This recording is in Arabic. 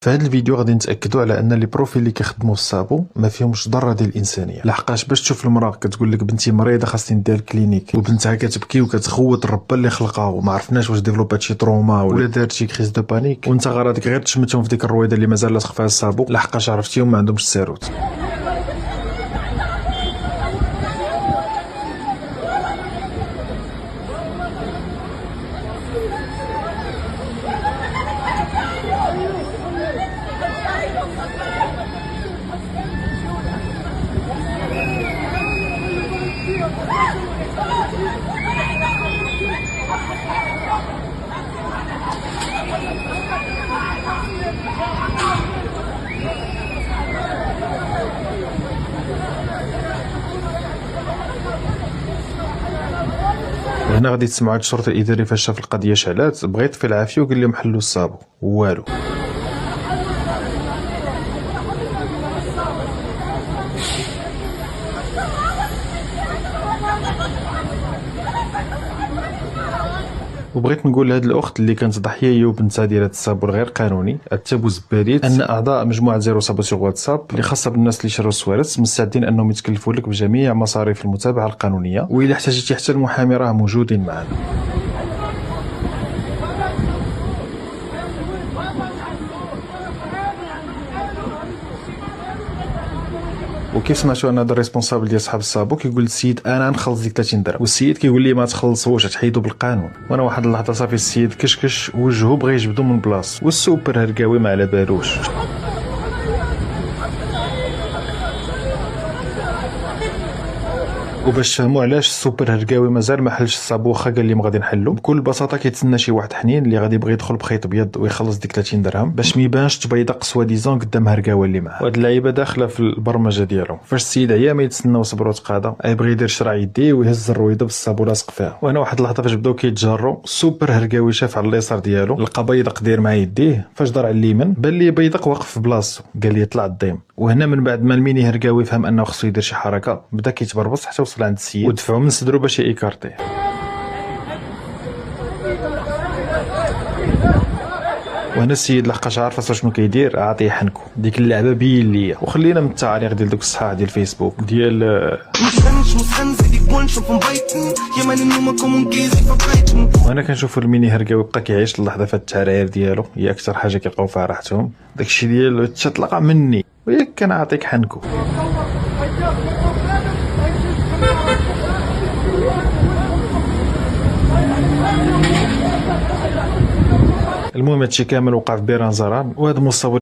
في هذا الفيديو غادي نتاكدوا على ان لي بروفيل اللي كيخدموا في الصابو ما فيهمش ضره ديال الانسانيه، لحقاش باش تشوف المراه كتقول لك بنتي مريضه خاصني ندير الكلينيك وبنتها كتبكي وكتخوت الربه اللي خلقها وما عرفناش واش ديفلوبات شي تروما ولا دارت شي كريز دو بانيك، وانت غرضك غير تشمتهم في ديك الرويضه اللي مازال لاصق فيها الصابو لحقاش عرفتيهم ما عندهمش السيروت. هنا غادي تسمعوا هاد الشرطي الاداري فاش شاف القضيه شعلات بغا يطفي العافيه وقال لهم حلوا الصابو والو. وبغيت نقول لهاد الاخت اللي كانت ضحيه هي وبنتها ديال هاد الصابو الغير قانوني التابو زباليت ان اعضاء مجموعه زيرو صابو سيغ واتساب اللي خاصه بالناس اللي شراو السوارت مستعدين انهم يتكلفوا لك بجميع مصاريف المتابعه القانونيه، واذا احتاجتي حتى المحامي راه موجودين معنا. وكيف سمعتوا ان هذا الريسبونسابل ديال صحاب الصابو كيقول للسيد انا نخلص ديك 30 درهم، والسيد كيقول لي ما تخلصوش تحيدوا بالقانون. وانا واحد اللحظه صافي السيد كشكش وجهه بغى يجبدو من بلاص والسوبر هرقاوي ما على بالوش. وباش تفهموا علاش السوبر هرقاوي مازال ما حلش الصابو واخا قال لي غادي نحلو، بكل بساطه كيتسنى شي واحد حنين اللي غادي يبغي يدخل بخيط ابيض ويخلص ديك 30 درهم باش ما يبانش تبيضق سوا ديزون قدام هرقاوي اللي معاه. وهاد اللعيبه داخله في البرمجه ديالهم، فاش السيد عيا ما يتسنى وصبروا تقاضى يبغي يدير شرع يديه ويهز الرويضه بالصابو لاصق فيها. وانا واحد اللحظه فاش بداو كيتجروا السوبر هرقاوي شاف على اليسار ديالو لقى بيدق داير مع يديه، فاش دار على اليمين بان لي بيدق واقف في بلاصتو قال لي طلع الضيم. وهنا من بعد ما الميني هرقاوي فهم انه خصو يدير شي حركه بدا كيتبربص حتى وصل عند السيد ودفعوا من صدرو باش يكارتيه. وهنا السيد لحقاش عارف شنو كيدير عاطيه حنكو ديك اللعبه بين ليا. وخلينا من التعاليق ديال دوك الصحاح ديال الفيسبوك ديال وانا كنشوف الميني هرقاوي بقى كيعيش اللحظه في التعراير ديالو، هي اكثر حاجه كيلقاو فيها راحتهم. داكشي ديال تطلق مني وياك كنعطيك حنكو. المهم هادشي كامل وقع في بيران زران، وهذا مصور